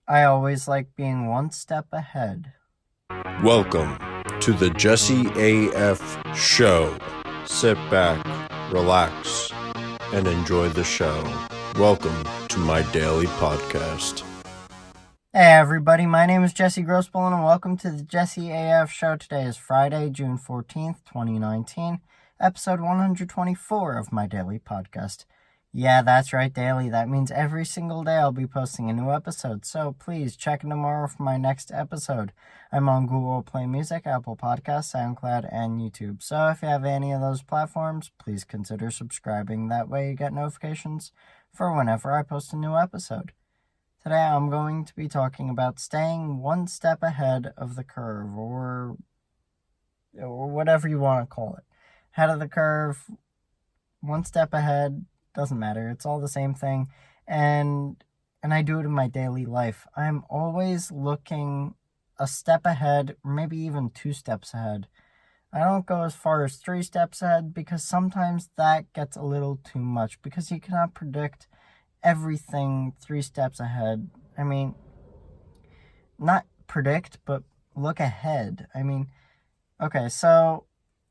I always like being one step ahead. Welcome to the JesseAF show. Sit back, relax, and enjoy the show. Welcome to my daily podcast. Hey everybody, my name is Jesse Grossbohlin and welcome to the JesseAF show. Today is Friday, June 14th, 2019, episode 124 of my daily podcast. Yeah, that's right, daily. That means every single day I'll be posting a new episode, so please check in tomorrow for my next episode. I'm on Google Play Music, Apple Podcasts, SoundCloud, and YouTube. So if you have any of those platforms, please consider subscribing. That way you get notifications for whenever I post a new episode. Today I'm going to be talking about staying one step ahead of the curve, or whatever you want to call it. Ahead of the curve, one step ahead, doesn't matter. It's all the same thing. And I do it in my daily life. I'm always looking a step ahead, or maybe even 2 steps ahead. I don't go as far as 3 steps ahead because sometimes that gets a little too much because you cannot predict everything 3 steps ahead. I mean, not predict, but look ahead. Okay, so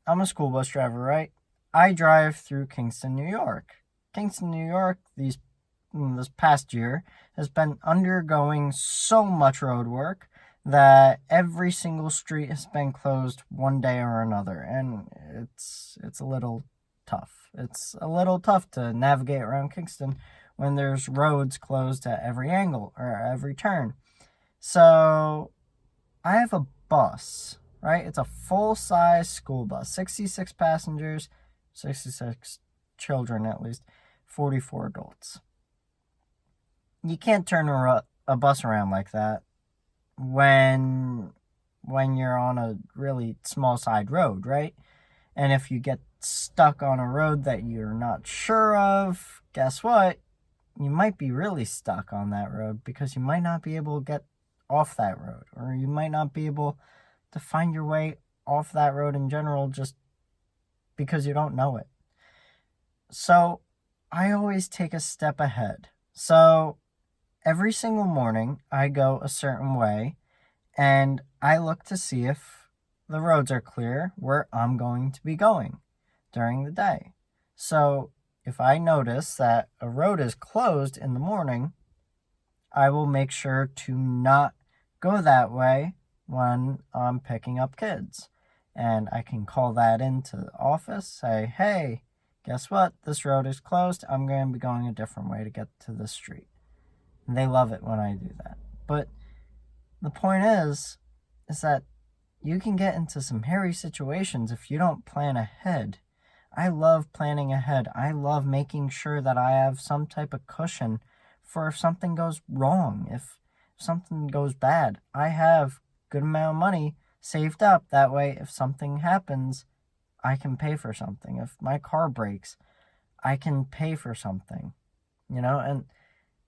I'm a school bus driver, right? I drive through Kingston, New York. Kingston, New York, this past year has been undergoing so much road work that every single street has been closed one day or another, and it's a little tough. It's a little tough to navigate around Kingston when there's roads closed at every angle or every turn. So I have a bus, right? It's a full-size school bus, 66 passengers, 66 children at least, 44 adults. You can't turn a bus around like that when you're on a really small side road, right? And if you get stuck on a road that you're not sure of, guess what? You might be really stuck on that road because you might not be able to get off that road, or you might not be able to find your way off that road in general just because you don't know it. So I always take a step ahead. So every single morning I go a certain way and I look to see if the roads are clear where I'm going to be going during the day. So if I notice that a road is closed in the morning, I will make sure to not go that way when I'm picking up kids. And I can call that into the office, say, hey, guess what? This road is closed. I'm going to be going a different way to get to the street. And they love it when I do that. But the point is that you can get into some hairy situations if you don't plan ahead. I love planning ahead. I love making sure that I have some type of cushion for if something goes wrong, if something goes bad. I have a good amount of money saved up. That way, if something happens, I can pay for something. If my car breaks, I can pay for something, and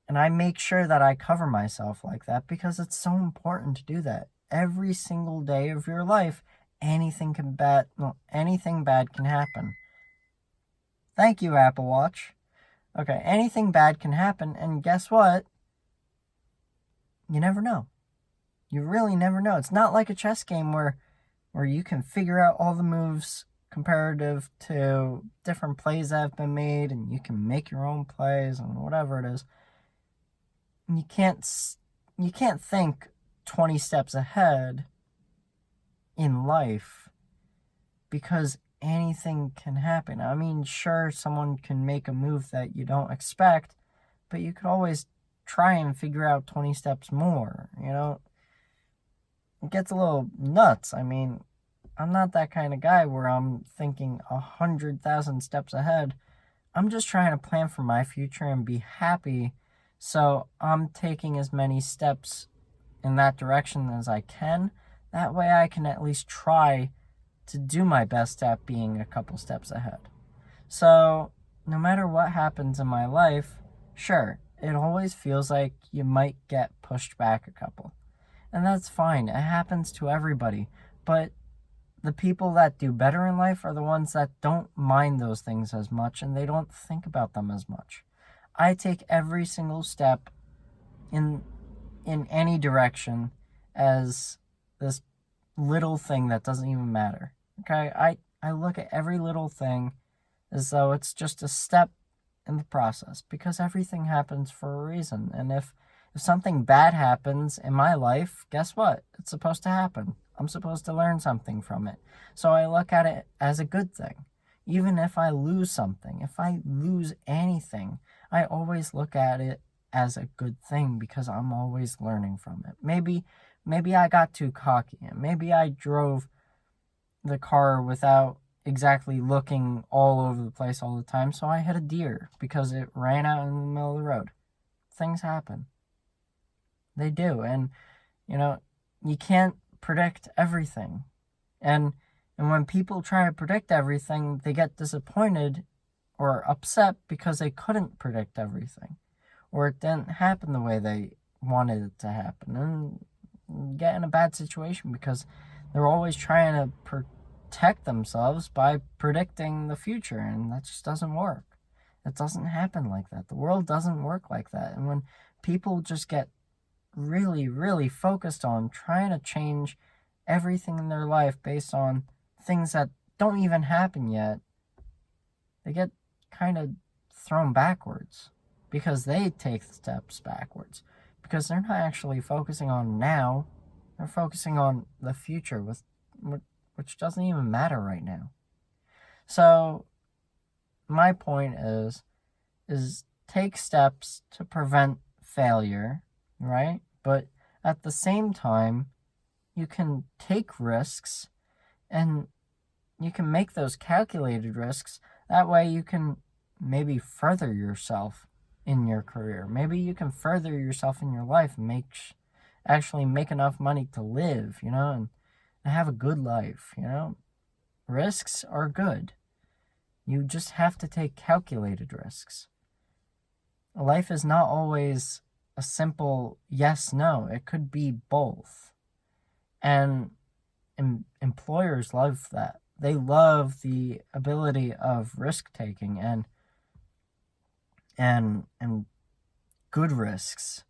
I make sure that I cover myself like that because it's so important to do that. Every single day of your life, anything bad can happen. Thank you, Apple Watch. Okay, anything bad can happen, and guess what? You never know. You really never know. It's not like a chess game where you can figure out all the moves comparative to different plays that have been made, and you can make your own plays and whatever it is. You can't think 20 steps ahead in life because anything can happen. I mean, sure, someone can make a move that you don't expect, but you could always try and figure out 20 steps more, It gets a little nuts. I mean, I'm not that kind of guy where I'm thinking 100,000 steps ahead. I'm just trying to plan for my future and be happy, so I'm taking as many steps in that direction as I can. That way I can at least try to do my best at being a couple steps ahead. So no matter what happens in my life, sure, it always feels like you might get pushed back a couple. And that's fine. It happens to everybody. But the people that do better in life are the ones that don't mind those things as much and they don't think about them as much. I take every single step in in any direction as this little thing that doesn't even matter. Okay? I look at every little thing as though it's just a step in the process, because everything happens for a reason. And if something bad happens in my life, guess what? It's supposed to happen. I'm supposed to learn something from it. So I look at it as a good thing. Even if I lose something, if I lose anything, I always look at it as a good thing, because I'm always learning from it. Maybe I got too cocky, and maybe I drove the car without exactly looking all over the place all the time, so I hit a deer because it ran out in the middle of the road. Things happen. They do. And you can't predict everything. And when people try to predict everything, they get disappointed or upset because they couldn't predict everything, or it didn't happen the way they wanted it to happen, and get in a bad situation because they're always trying to protect themselves by predicting the future, and that just doesn't work. It doesn't happen like that. The world doesn't work like that. And when people just get really, really focused on trying to change everything in their life based on things that don't even happen yet, they get kind of thrown backwards because they take steps backwards, because they're not actually focusing on now. They're focusing on the future, which doesn't even matter right now. So my point is take steps to prevent failure, right? But at the same time, you can take risks, and you can make those calculated risks. That way you can maybe further yourself in your career. Maybe you can further yourself in your life and actually make enough money to live, and have a good life, Risks are good. You just have to take calculated risks. Life is not always a simple yes-no. It could be both. And employers love that. They love the ability of risk-taking and good risks.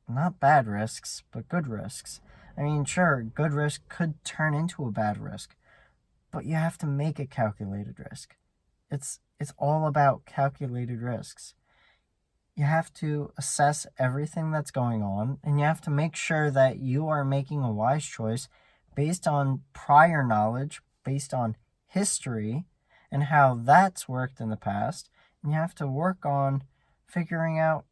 Not bad risks, but good risks. I mean, sure, good risk could turn into a bad risk, but you have to make a calculated risk. It's all about calculated risks. You have to assess everything that's going on, and you have to make sure that you are making a wise choice based on prior knowledge, based on history, and how that's worked in the past. And you have to work on figuring out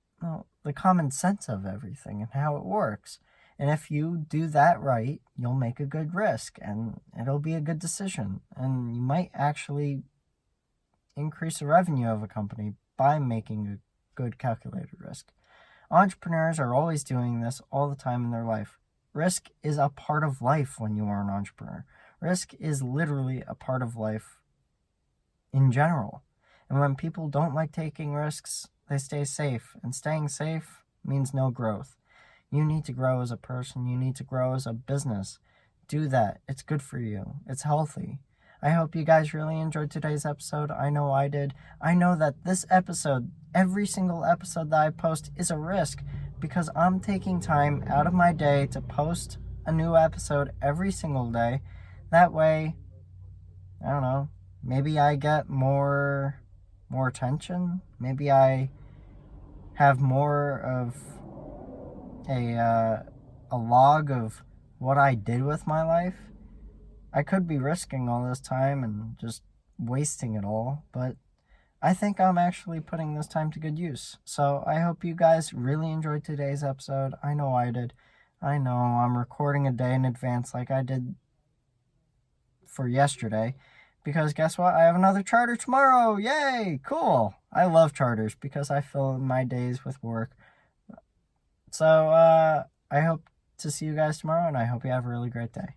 the common sense of everything and how it works. And if you do that right, you'll make a good risk, and it'll be a good decision. And you might actually increase the revenue of a company by making a good calculated risk. Entrepreneurs are always doing this all the time in their life. Risk is a part of life when you are an entrepreneur. Risk is literally a part of life in general. And when people don't like taking risks, they stay safe. And staying safe means no growth. You need to grow as a person. You need to grow as a business. Do that. It's good for you. It's healthy. I hope you guys really enjoyed today's episode. I know I did. I know that this episode, every single episode that I post, is a risk, because I'm taking time out of my day to post a new episode every single day. That way, I don't know, maybe I get more attention. Maybe I have more of a log of what I did with my life. I could be risking all this time and just wasting it all, but I think I'm actually putting this time to good use. So I hope you guys really enjoyed today's episode. I know I did. I know I'm recording a day in advance like I did for yesterday, because guess what? I have another charter tomorrow. Yay! Cool. I love charters because I fill my days with work. So I hope to see you guys tomorrow, and I hope you have a really great day.